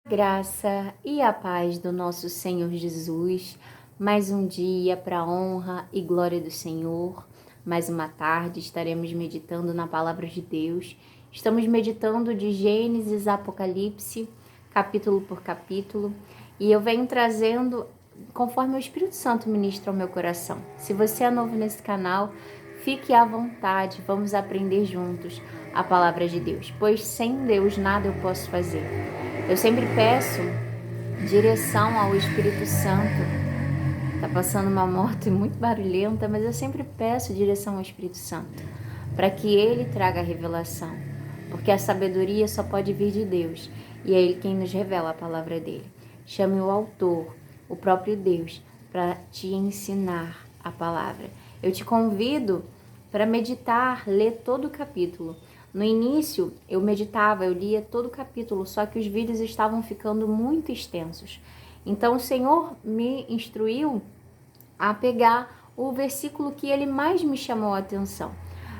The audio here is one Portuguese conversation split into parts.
Graça e a paz do nosso Senhor Jesus, mais um dia para a honra e glória do Senhor, mais uma tarde estaremos meditando na Palavra de Deus. Estamos meditando de Gênesis a Apocalipse, capítulo por capítulo, e eu venho trazendo conforme o Espírito Santo ministra ao meu coração. Se você é novo nesse canal, fique à vontade, vamos aprender juntos a Palavra de Deus, pois sem Deus nada eu posso fazer. Eu sempre peço direção ao Espírito Santo. Tá passando uma moto muito barulhenta, mas eu sempre peço direção ao Espírito Santo, para que ele traga a revelação, porque a sabedoria só pode vir de Deus, e é ele quem nos revela a palavra dele. Chame o autor, o próprio Deus, para te ensinar a palavra. Eu te convido para meditar, ler todo o capítulo. No início, eu meditava, eu lia todo o capítulo, só que os vídeos estavam ficando muito extensos. Então, o Senhor me instruiu a pegar o versículo que ele mais me chamou a atenção.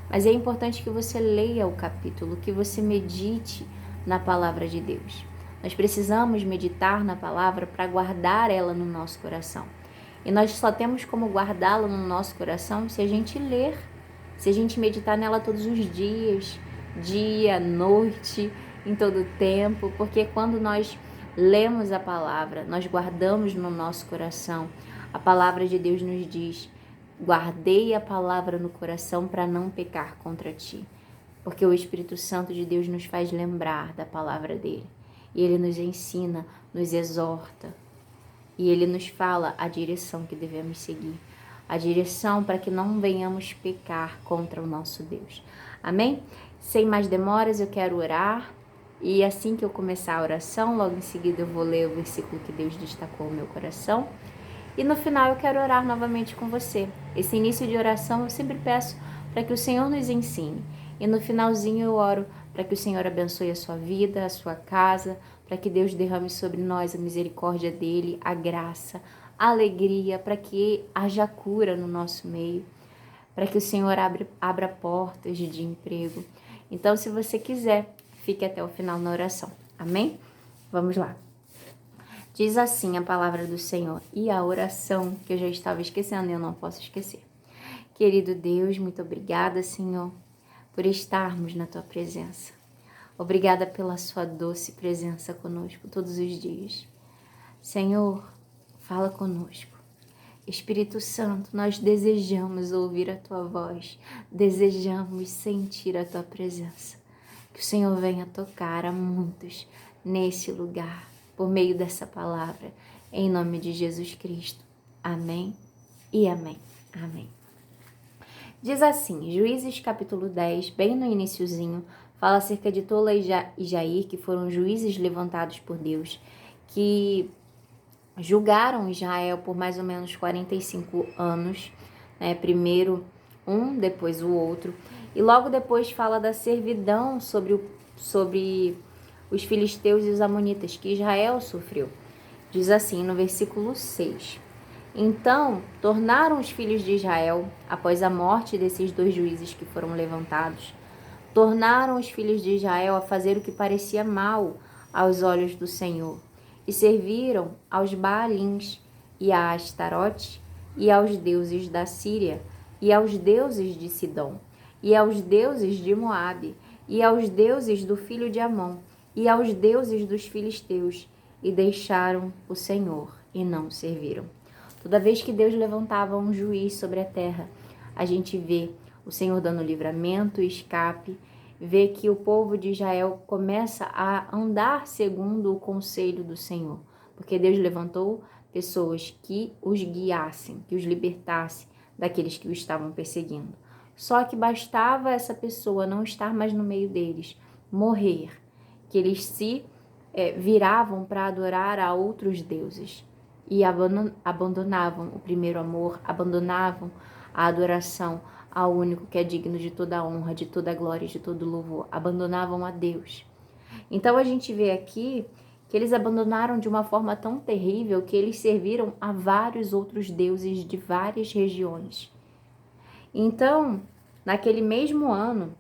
Mas é importante que você leia o capítulo, que você medite na palavra de Deus. Nós precisamos meditar na palavra para guardar ela no nosso coração. E nós só temos como guardá-la no nosso coração se a gente ler, se a gente meditar nela todos os dias, dia, noite, em todo tempo, porque quando nós lemos a palavra, nós guardamos no nosso coração. A palavra de Deus nos diz: guardei a palavra no coração para não pecar contra ti. Porque o Espírito Santo de Deus nos faz lembrar da palavra dele. E ele nos ensina, nos exorta. E ele nos fala a direção que devemos seguir. A direção para que não venhamos pecar contra o nosso Deus. Amém? Sem mais demoras, eu quero orar. E assim que eu começar a oração, logo em seguida eu vou ler o versículo que Deus destacou no meu coração. E no final eu quero orar novamente com você. Esse início de oração eu sempre peço para que o Senhor nos ensine. E no finalzinho eu oro para que o Senhor abençoe a sua vida, a sua casa, para que Deus derrame sobre nós a misericórdia dele, a graça, a alegria, para que haja cura no nosso meio, para que o Senhor abra portas de emprego. Então, se você quiser, fique até o final na oração. Amém? Vamos lá. Diz assim a palavra do Senhor e a oração que eu já estava esquecendo e eu não posso esquecer. Querido Deus, muito obrigada, Senhor, por estarmos na Tua presença. Obrigada pela Sua doce presença conosco todos os dias. Senhor, fala conosco. Espírito Santo, nós desejamos ouvir a Tua voz, desejamos sentir a Tua presença. Que o Senhor venha tocar a muitos nesse lugar, por meio dessa palavra, em nome de Jesus Cristo. Amém e amém. Amém. Diz assim, Juízes capítulo 10, bem no iniciozinho, fala acerca de Tola e Jair, que foram juízes levantados por Deus, que julgaram Israel por mais ou menos 45 anos, né? Primeiro um, depois o outro, e logo depois fala da servidão sobre os filisteus e os amonitas que Israel sofreu. Diz assim no versículo 6: Então tornaram os filhos de Israel, após a morte desses dois juízes que foram levantados, tornaram os filhos de Israel a fazer o que parecia mal aos olhos do Senhor, e serviram aos Baalins e a Astarote, e aos deuses da Síria, e aos deuses de Sidom, e aos deuses de Moabe, e aos deuses do filho de Amon, e aos deuses dos filisteus, e deixaram o Senhor e não serviram. Toda vez que Deus levantava um juiz sobre a terra, a gente vê o Senhor dando livramento e escape, vê que o povo de Israel começa a andar segundo o conselho do Senhor, porque Deus levantou pessoas que os guiassem, que os libertassem daqueles que o estavam perseguindo. Só que bastava essa pessoa não estar mais no meio deles, morrer, que eles se viravam para adorar a outros deuses e abandonavam o primeiro amor, abandonavam a adoração ao único que é digno de toda a honra, de toda a glória, de todo louvor, abandonavam a Deus. Então a gente vê aqui que eles abandonaram de uma forma tão terrível que eles serviram a vários outros deuses de várias regiões. Então, naquele mesmo ano,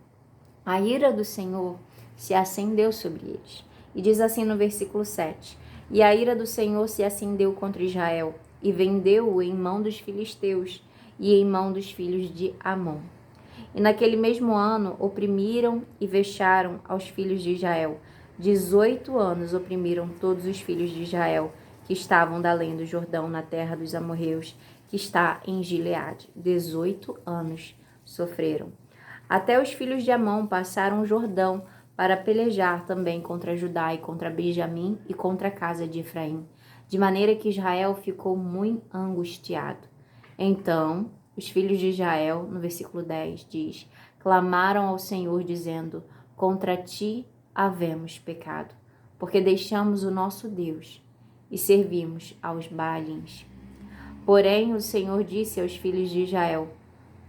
a ira do Senhor se acendeu sobre eles. E diz assim no versículo 7: E a ira do Senhor se acendeu contra Israel, e vendeu-o em mão dos filisteus e em mão dos filhos de Amon. E naquele mesmo ano oprimiram e vexaram aos filhos de Israel. 18 anos oprimiram todos os filhos de Israel que estavam da além do Jordão, na terra dos amorreus, que está em Gileade. 18 anos sofreram. Até os filhos de Amon passaram o Jordão para pelejar também contra Judá e contra Benjamim e contra a casa de Efraim, de maneira que Israel ficou muito angustiado. Então, os filhos de Israel, no versículo 10, diz: clamaram ao Senhor, dizendo: contra ti havemos pecado, porque deixamos o nosso Deus e servimos aos Baalins. Porém, o Senhor disse aos filhos de Israel: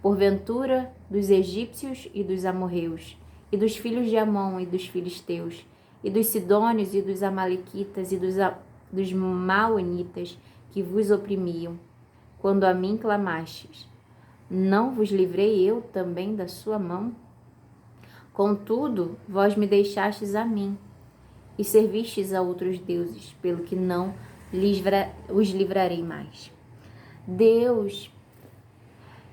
porventura, dos egípcios e dos amorreus, e dos filhos de Amon e dos filisteus, e dos sidônios e dos amalequitas e dos maonitas que vos oprimiam, quando a mim clamastes, não vos livrei eu também da sua mão? Contudo, vós me deixastes a mim, e servistes a outros deuses, pelo que não os livrarei mais. Deus,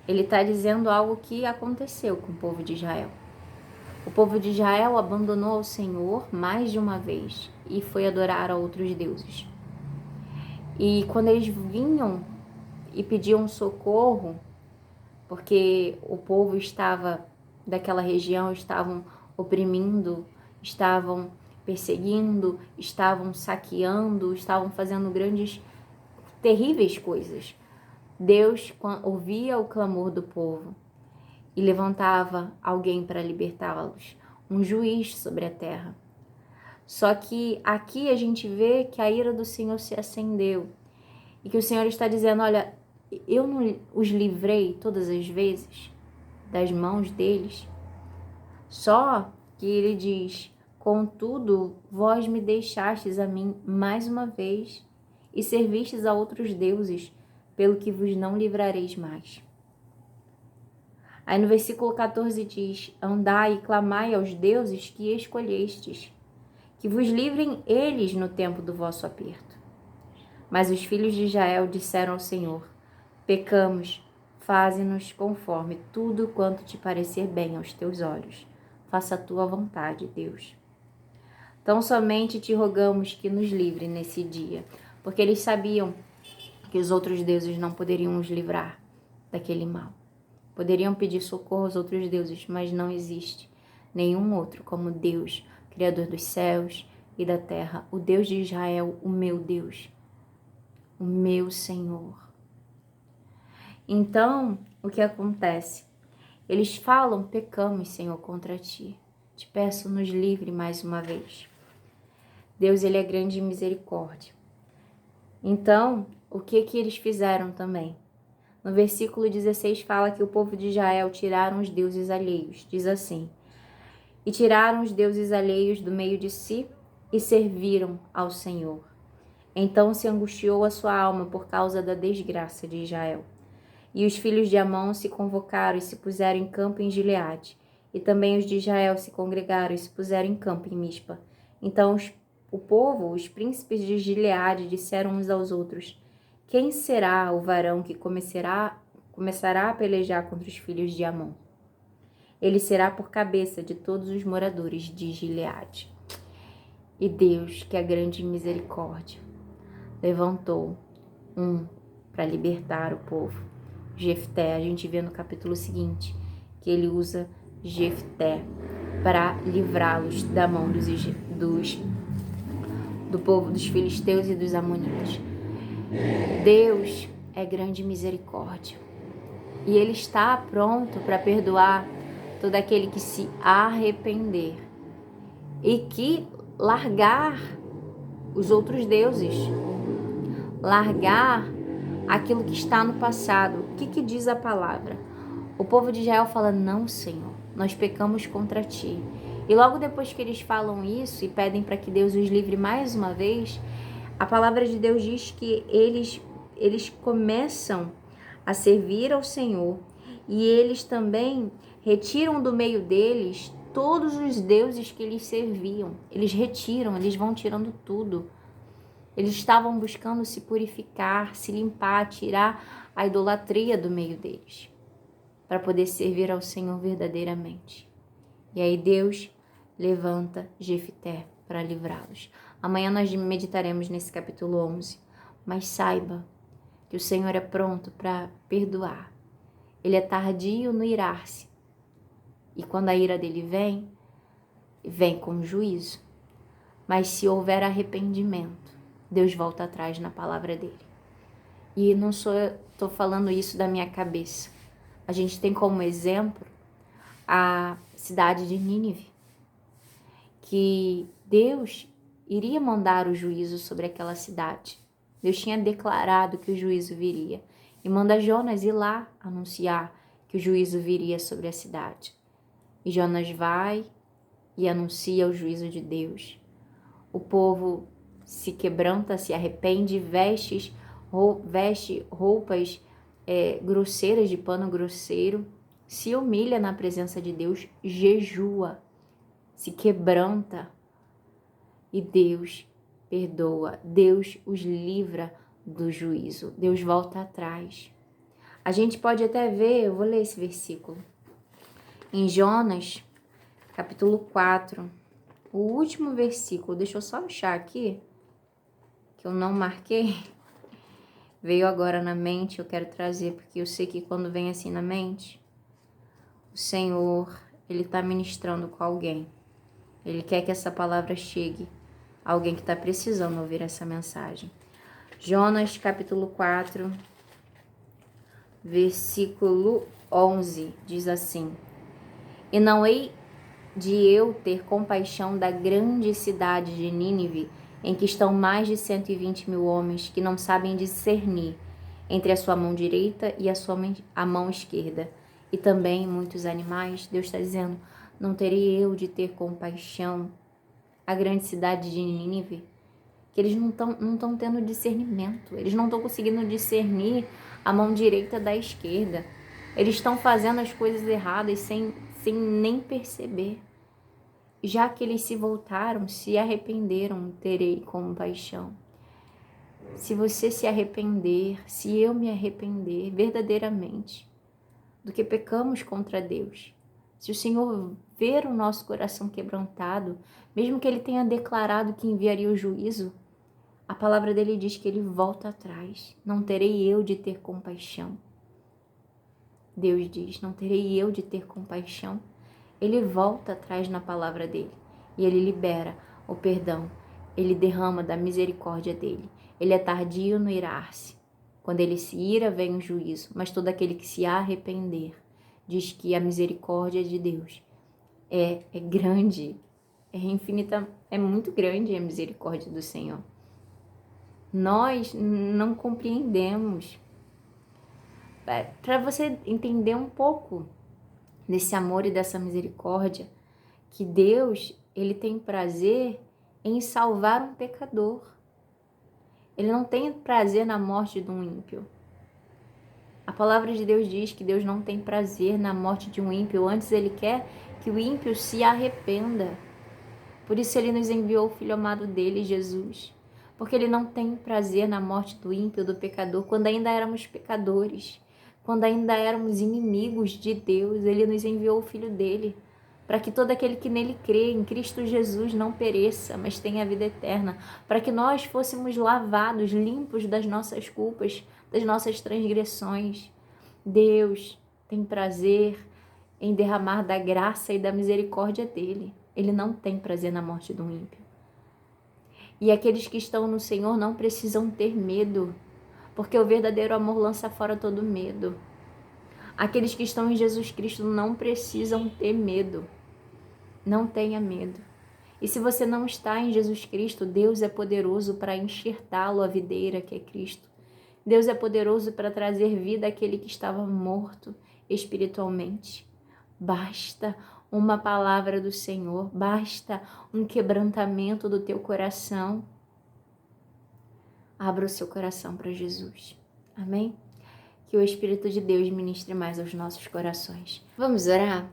ele está dizendo algo que aconteceu com o povo de Israel. O povo de Israel abandonou o Senhor mais de uma vez e foi adorar a outros deuses. E quando eles vinham e pediam socorro, porque o povo estava daquela região, estavam oprimindo, estavam perseguindo, estavam saqueando, estavam fazendo terríveis coisas. Deus ouvia o clamor do povo e levantava alguém para libertá-los, um juiz sobre a terra. Só que aqui a gente vê que a ira do Senhor se acendeu e que o Senhor está dizendo: olha, eu não os livrei todas as vezes das mãos deles. Só que ele diz: contudo, vós me deixastes a mim mais uma vez e servistes a outros deuses, pelo que vos não livrareis mais. Aí no versículo 14 diz: andai e clamai aos deuses que escolhestes, que vos livrem eles no tempo do vosso aperto. Mas os filhos de Israel disseram ao Senhor: pecamos, faze-nos conforme tudo quanto te parecer bem aos teus olhos. Faça a tua vontade, Deus. Tão somente te rogamos que nos livre nesse dia, porque eles sabiam que os outros deuses não poderiam os livrar daquele mal. Poderiam pedir socorro aos outros deuses, mas não existe nenhum outro como Deus, Criador dos céus e da terra, o Deus de Israel, o meu Deus, o meu Senhor. Então, o que acontece? Eles falam: pecamos, Senhor, contra ti. Te peço, nos livre mais uma vez. Deus, ele é grande em misericórdia. Então, o que eles fizeram também? No versículo 16 fala que o povo de Israel tiraram os deuses alheios. Diz assim: e tiraram os deuses alheios do meio de si e serviram ao Senhor. Então se angustiou a sua alma por causa da desgraça de Israel. E os filhos de Amon se convocaram e se puseram em campo em Gileade. E também os de Israel se congregaram e se puseram em campo em Mispa. Então o povo, os príncipes de Gileade, disseram uns aos outros: quem será o varão que começará a pelejar contra os filhos de Amon? Ele será por cabeça de todos os moradores de Gileade. E Deus, que é grande em misericórdia, levantou um para libertar o povo. Jefté, a gente vê no capítulo seguinte que ele usa Jefté para livrá-los da mão do povo dos filisteus e dos amonitas. Deus é grande misericórdia e ele está pronto para perdoar todo aquele que se arrepender e que largar os outros deuses, largar aquilo que está no passado. O que diz a palavra? O povo de Israel fala: não, Senhor, nós pecamos contra ti. E logo depois que eles falam isso e pedem para que Deus os livre mais uma vez, a palavra de Deus diz que eles começam a servir ao Senhor e eles também retiram do meio deles todos os deuses que eles serviam. Eles retiram, eles vão tirando tudo. Eles estavam buscando se purificar, se limpar, tirar a idolatria do meio deles, para poder servir ao Senhor verdadeiramente. E aí Deus levanta Jefité para livrá-los. Amanhã nós meditaremos nesse capítulo 11. Mas saiba que o Senhor é pronto para perdoar. Ele é tardio no irar-se. E quando a ira dele vem com juízo. Mas se houver arrependimento, Deus volta atrás na palavra dele. E não estou falando isso da minha cabeça. A gente tem como exemplo a cidade de Nínive, que Deus iria mandar o juízo sobre aquela cidade. Deus tinha declarado que o juízo viria. E manda Jonas ir lá anunciar que o juízo viria sobre a cidade. E Jonas vai e anuncia o juízo de Deus. O povo se quebranta, se arrepende, veste roupas grosseiras, de pano grosseiro, se humilha na presença de Deus, jejua, se quebranta e Deus perdoa, Deus os livra do juízo, Deus volta atrás. A gente pode até ver, eu vou ler esse versículo, em Jonas, capítulo 4, o último versículo, deixa eu só achar aqui, que eu não marquei, veio agora na mente, eu quero trazer, porque eu sei que quando vem assim na mente, o Senhor, Ele está ministrando com alguém. Ele quer que essa palavra chegue a alguém que está precisando ouvir essa mensagem. Jonas, capítulo 4, versículo 11, diz assim: E não hei de eu ter compaixão da grande cidade de Nínive, em que estão mais de 120 mil homens que não sabem discernir entre a sua mão direita e a mão esquerda, e também muitos animais. Deus está dizendo, não terei eu de ter compaixão a grande cidade de Nínive, que eles não estão tendo discernimento, eles não estão conseguindo discernir a mão direita da esquerda, eles estão fazendo as coisas erradas sem nem perceber. Já que eles se voltaram, se arrependeram, terei compaixão. Se você se arrepender, se eu me arrepender verdadeiramente do que pecamos contra Deus, se o Senhor ver o nosso coração quebrantado, mesmo que Ele tenha declarado que enviaria o juízo, a palavra dele diz que Ele volta atrás. Não terei eu de ter compaixão. Deus diz, não terei eu de ter compaixão. Ele volta atrás na palavra dele e ele libera o perdão. Ele derrama da misericórdia dele. Ele é tardio no irar-se. Quando ele se ira, vem o juízo. Mas todo aquele que se arrepender, diz que a misericórdia de Deus é grande, é infinita, é muito grande a misericórdia do Senhor. Nós não compreendemos. Para você entender um pouco desse amor e dessa misericórdia, que Deus, Ele tem prazer em salvar um pecador. Ele não tem prazer na morte de um ímpio. A palavra de Deus diz que Deus não tem prazer na morte de um ímpio, antes Ele quer que o ímpio se arrependa. Por isso Ele nos enviou o Filho amado dele, Jesus. Porque Ele não tem prazer na morte do ímpio, do pecador, quando ainda éramos pecadores, quando ainda éramos inimigos de Deus, Ele nos enviou o Filho dele, para que todo aquele que nele crê, em Cristo Jesus, não pereça, mas tenha a vida eterna, para que nós fôssemos lavados, limpos das nossas culpas, das nossas transgressões. Deus tem prazer em derramar da graça e da misericórdia dele. Ele não tem prazer na morte do ímpio. E aqueles que estão no Senhor não precisam ter medo, porque o verdadeiro amor lança fora todo medo. Aqueles que estão em Jesus Cristo não precisam ter medo. Não tenha medo. E se você não está em Jesus Cristo, Deus é poderoso para enxertá-lo à videira que é Cristo. Deus é poderoso para trazer vida àquele que estava morto espiritualmente. Basta uma palavra do Senhor, basta um quebrantamento do teu coração. Abra o seu coração para Jesus. Amém? Que o Espírito de Deus ministre mais aos nossos corações. Vamos orar?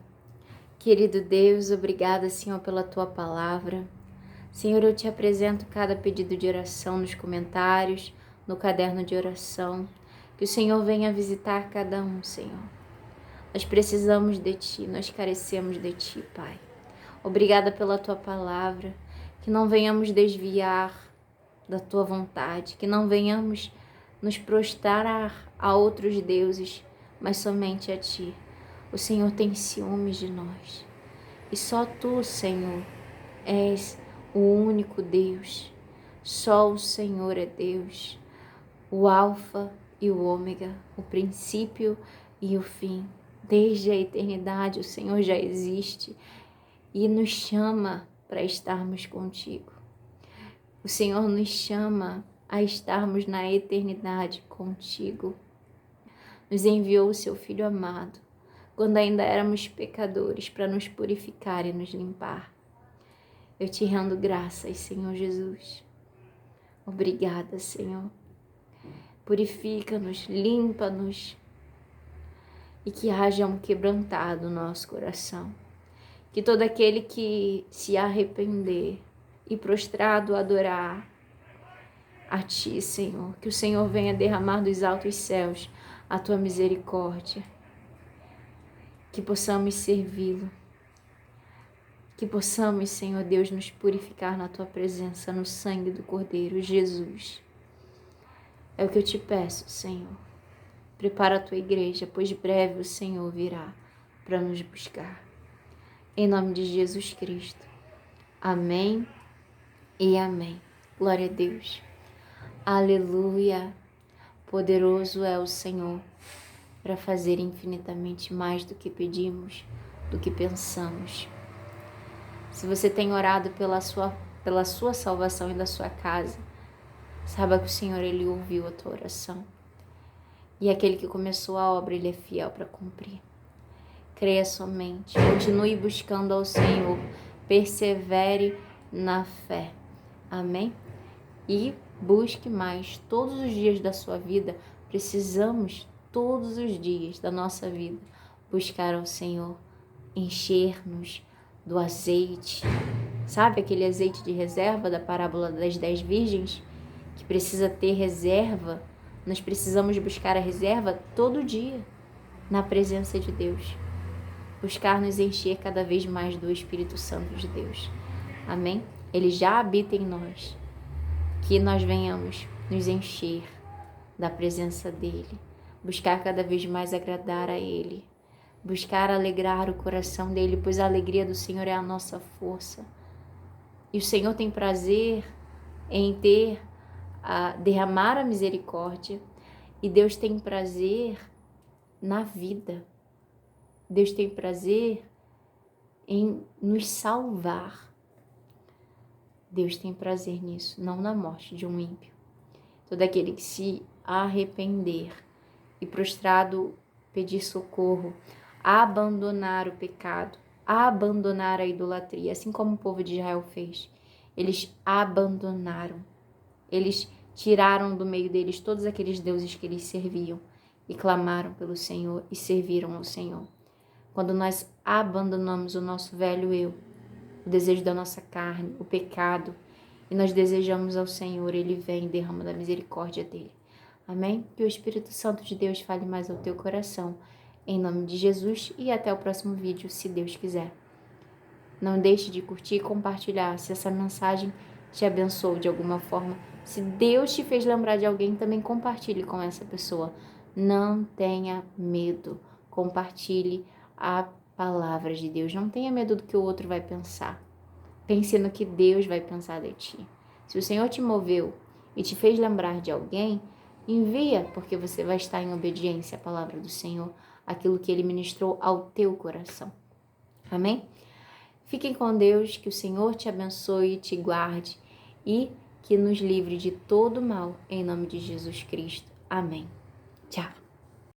Querido Deus, obrigada, Senhor, pela Tua palavra. Senhor, eu te apresento cada pedido de oração nos comentários, no caderno de oração. Que o Senhor venha visitar cada um, Senhor. Nós precisamos de Ti, nós carecemos de Ti, Pai. Obrigada pela Tua palavra. Que não venhamos desviar da Tua vontade, que não venhamos nos prostrar a outros deuses, mas somente a Ti. O Senhor tem ciúmes de nós. E só Tu, Senhor, és o único Deus. Só o Senhor é Deus. O Alfa e o Ômega, o princípio e o fim. Desde a eternidade o Senhor já existe e nos chama para estarmos contigo. O Senhor nos chama a estarmos na eternidade contigo. Nos enviou o seu Filho amado, quando ainda éramos pecadores, para nos purificar e nos limpar. Eu te rendo graças, Senhor Jesus. Obrigada, Senhor. Purifica-nos, limpa-nos e que haja um quebrantado no nosso coração. Que todo aquele que se arrepender e prostrado adorar a Ti, Senhor, que o Senhor venha derramar dos altos céus a Tua misericórdia. Que possamos servi-lo. Que possamos, Senhor Deus, nos purificar na Tua presença, no sangue do Cordeiro Jesus. É o que eu te peço, Senhor. Prepara a Tua igreja, pois breve o Senhor virá para nos buscar. Em nome de Jesus Cristo. Amém e amém. Glória a Deus. Aleluia. Poderoso é o Senhor para fazer infinitamente mais do que pedimos, do que pensamos. Se você tem orado pela sua salvação e da sua casa, saiba que o Senhor, Ele ouviu a tua oração. E aquele que começou a obra, Ele é fiel para cumprir. Creia somente, continue buscando ao Senhor, persevere na fé. Amém? E busque mais todos os dias da sua vida. Precisamos todos os dias da nossa vida buscar ao Senhor, encher-nos do azeite. Sabe aquele azeite de reserva da parábola das 10 virgens? Que precisa ter reserva. Nós precisamos buscar a reserva todo dia na presença de Deus. Buscar nos encher cada vez mais do Espírito Santo de Deus. Amém? Ele já habita em nós. Que nós venhamos nos encher da presença dEle. Buscar cada vez mais agradar a Ele. Buscar alegrar o coração dEle, pois a alegria do Senhor é a nossa força. E o Senhor tem prazer em derramar a misericórdia. E Deus tem prazer na vida. Deus tem prazer em nos salvar. Deus tem prazer nisso, não na morte de um ímpio. Todo aquele que se arrepender e prostrado pedir socorro, abandonar o pecado, abandonar a idolatria, assim como o povo de Israel fez. Eles abandonaram. Eles tiraram do meio deles todos aqueles deuses que eles serviam e clamaram pelo Senhor e serviram ao Senhor. Quando nós abandonamos o nosso velho eu, o desejo da nossa carne, o pecado, e nós desejamos ao Senhor, Ele vem e derrama da misericórdia dEle. Amém? Que o Espírito Santo de Deus fale mais ao teu coração. Em nome de Jesus e até o próximo vídeo, se Deus quiser. Não deixe de curtir e compartilhar se essa mensagem te abençoou de alguma forma. Se Deus te fez lembrar de alguém, também compartilhe com essa pessoa. Não tenha medo. Compartilhe a palavra de Deus. Não tenha medo do que o outro vai pensar. Pense no que Deus vai pensar de ti. Se o Senhor te moveu e te fez lembrar de alguém, envia, porque você vai estar em obediência à palavra do Senhor, aquilo que Ele ministrou ao teu coração. Amém? Fiquem com Deus, que o Senhor te abençoe, te guarde e que nos livre de todo mal, em nome de Jesus Cristo. Amém. Tchau.